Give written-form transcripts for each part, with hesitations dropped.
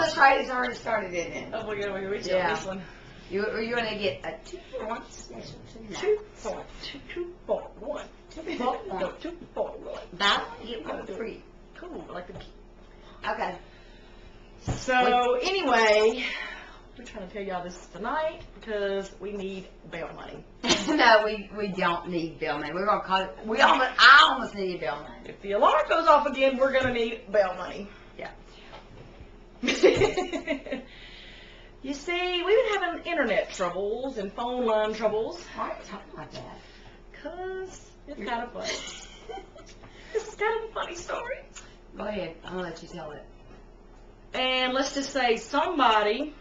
this race already started, didn't it? Oh, we're going to reach Yeah. this one. You're going to get a 2-for-1 special tonight. 2.1. 2.1. 2.1. Buy one, get one free. Cool. I like the. Okay. So anyway, we're trying to tell y'all this tonight because we need bail money. No, we don't need bail money. We're gonna call it. I almost need bail money. If the alarm goes off again, we're gonna need bail money. Yeah. You see, we've been having internet troubles and phone line troubles. Why are you talking like that? Cause it's kind of funny. This is kind of a funny story. Go ahead. I'm gonna let you tell it. And let's just say somebody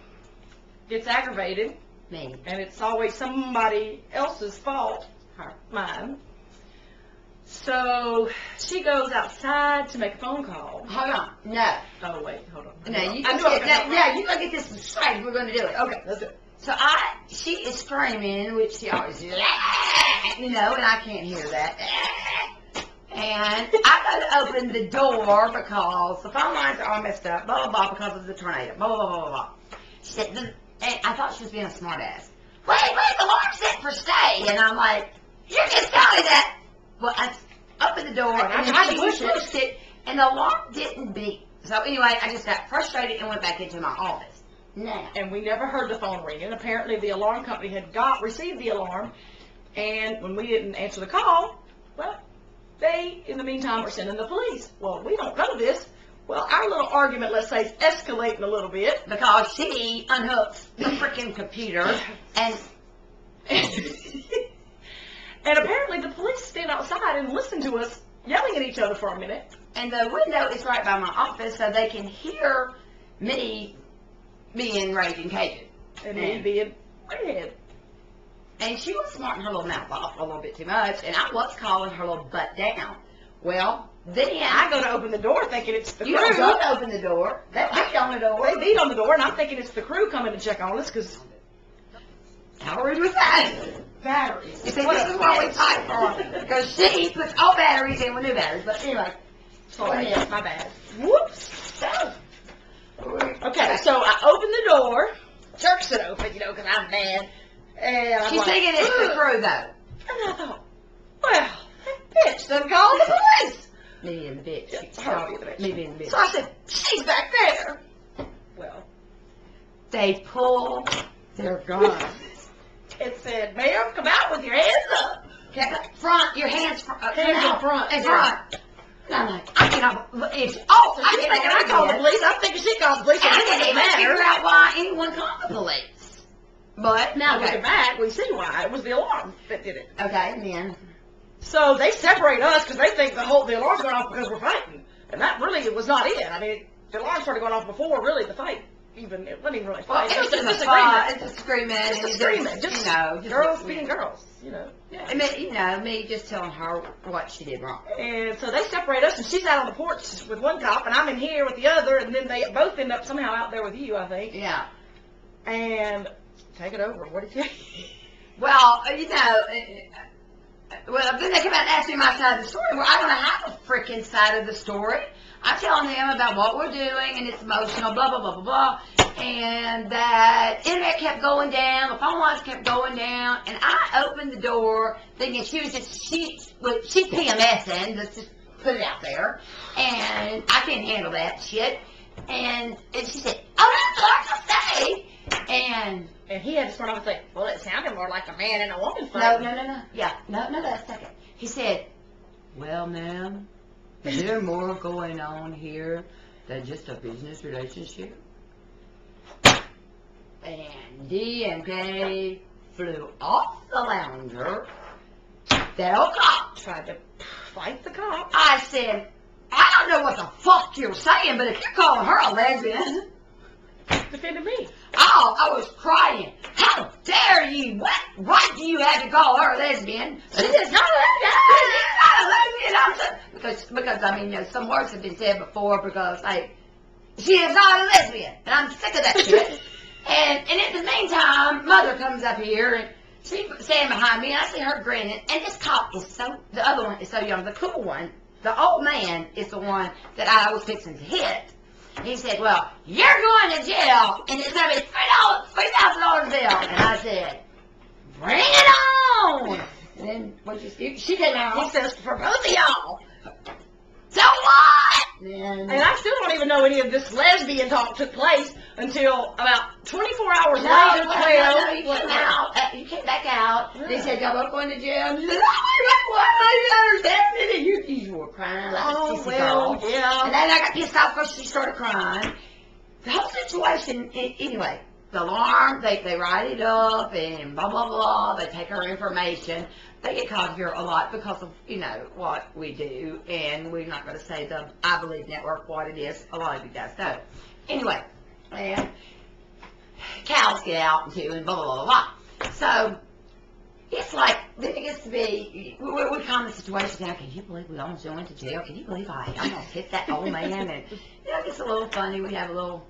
gets aggravated, Me. and it's always somebody else's fault, Her. mine. So she goes outside to make a phone call. Hold on. No. Oh wait, hold on. No, you I just knew I get was that. gonna- Yeah, you gotta get this straight. We're gonna do it. Okay. Let's do it. So she is screaming, which she always does, you know, and I can't hear that. And I go to open the door because the phone lines are all messed up, blah, blah, blah, because of the tornado, blah, blah, blah, blah, blah. She said, and I thought she was being a smart ass. Wait, the alarm's set for stay. And I'm like, you're just telling me that. Well, I opened the door, and I then tried she to push it. pushed it, and the alarm didn't beep. So anyway, I just got frustrated and went back into my office. Now. And we never heard the phone ringing. Apparently the alarm company had received the alarm, and when we didn't answer the call, well, they, in the meantime, were sending the police. Well, we don't know this. Well, our little argument, let's say, is escalating a little bit. Because she unhooks the freaking computer and And apparently the police stand outside and listen to us yelling at each other for a minute. and the window is right by my office, so they can hear me being raging Cajun. And me being redhead. And she was smarting her little mouth off a little bit too much, and I was calling her little butt down. Well, then I go to open the door thinking it's the you crew. don't open the door. They beat on the door. They beat on the door, and I'm thinking it's the crew coming to check on us because How rude was that? batteries. You see, this is what we fight for. Because she puts old batteries in with new batteries. But anyway. Sorry, Yeah. my bad. Whoops. So, Okay, so I opened the door, jerks it open, because I'm mad. And I'm she's like, thinking it's the "Ugh." crew, though. And I thought, well, that bitch done called the police. Me and the bitch. Yeah, her being the bitch. Me being the bitch. So I said, she's back there. Well, They pull their guns. it said, ma'am, come out with your hands up. Front, your hands Hands in front. In front. And I'm like, I cannot. It's oh, So she's thinking I called the police. I'm thinking she called the police. And I It can't doesn't even figure matter. out why anyone called the police. But Now okay. looking back, we see why. It was the alarm that did it. Okay, and then So they separate us because they think the alarm's going off because we're fighting. And that really was not it. I mean, the alarm started going off before really the fight. It wasn't even really a fight. it was just just a a disagreement. It's a screaming. Just a and screaming. Just, just girls being girls, Yeah. I mean, me just telling her what she did wrong. And so they separate us, and she's out on the porch with one cop, and I'm in here with the other, and then they both end up somehow out there with you, I think. Yeah. And take it over. What do you think? Well, well, then they come out and ask me my side of the story. Well, I don't have a freaking side of the story. I'm telling them about what we're doing, and it's emotional, blah, blah, blah, blah, blah. And that internet kept going down, the phone lines kept going down, and I opened the door thinking she was she's PMSing, let's just put it out there, and I can't handle that shit. And she said, oh, that's hard to say. And he had to start off and say, well, it sounded more like a man and a woman No, fight. no. Yeah, no, that's second. He said, well, ma'am, is there more going on here than just a business relationship? And DMK flew off the lounger. That old cop Tried to fight the cop. I said, I don't know what the fuck you're saying, but if you're calling her a lesbian, Defended me. oh, I was crying. How dare you? What right do you have to call her a lesbian? She is not a lesbian. I'm because I mean, some words have been said before because she is not a lesbian, and I'm sick of that shit. And in the meantime, mother comes up here and she's standing behind me, and I see her grinning. And this cop the other one is so young. The cool one, the old man, is the one that I was fixing to hit. He said, well, you're going to jail, and it's going to be $3,000 bill. And I said, bring it on. And then she came out. He says, for both of y'all. So what? And I still don't even know any of this lesbian talk took place until about 24 hours later. You came back out. They said, y'all both going to jail. You said, oh, my God, I understand it. You were crying like a sissy girl. Yeah. And then I got pissed off because she started crying. The whole situation, anyway, the alarm, they write it up and blah, blah, blah. They take our information. They get called here a lot because of, what we do. And we're not going to say the I Believe Network, what it is. A lot of you guys know. Anyway, and cows get out too and blah, blah, blah, blah. So, it's like, then it gets to be, we come in the situation now, can you believe we almost went to jail? Can you believe I almost hit that old man? And, it gets a little funny. We have a little...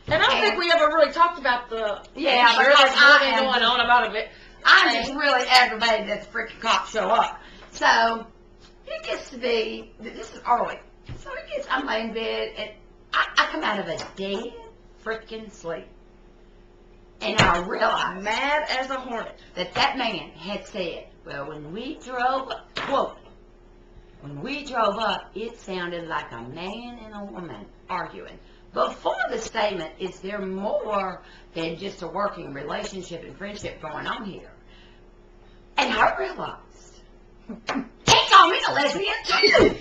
And I don't think we ever really talked about the... Yeah, because I am going on about it. I'm just really aggravated that the freaking cops show up. So, it gets to be, this is early. So I'm laying in bed, and I come out of a dead freaking sleep. And I realized, mad as a hornet, that man had said, well, when we drove up, quote, when we drove up, it sounded like a man and a woman arguing. Before the statement, is there more than just a working relationship and friendship going on here? And I realized, they call me a lesbian too.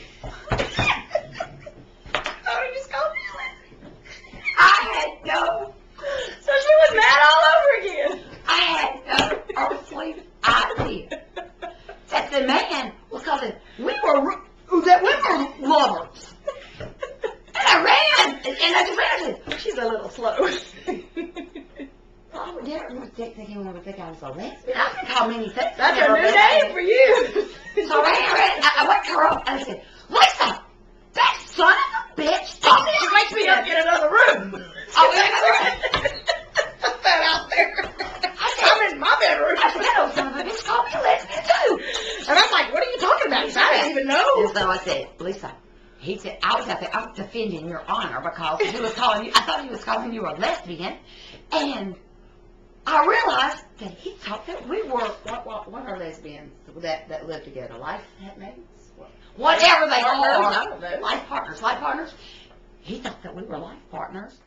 Oh, he just called me a lesbian. I had no... So she was mad all over again. I had no earthly idea that the man was calling, we were lovers. And I ran, and I just ran. She's a little slow. I would never think anyone would think I was a lesbian. I can call many things. That's a new name for you. So I went to her up and I said, Lisa, that son of a bitch told me she wakes me up in another room. Oh, in another room. Put that out there. I'm in my bedroom. I said, that old son of a bitch called me a lesbian too. And I'm like, what are you talking about? I didn't even know. And so I said, Lisa, he said, I was out there, I was defending your honor because he was calling you, I thought he was calling you a lesbian. And I realized that he thought that we were, what are lesbians that live together? Life mates? Whatever they are. I don't know. Life partners. He thought that we were life partners.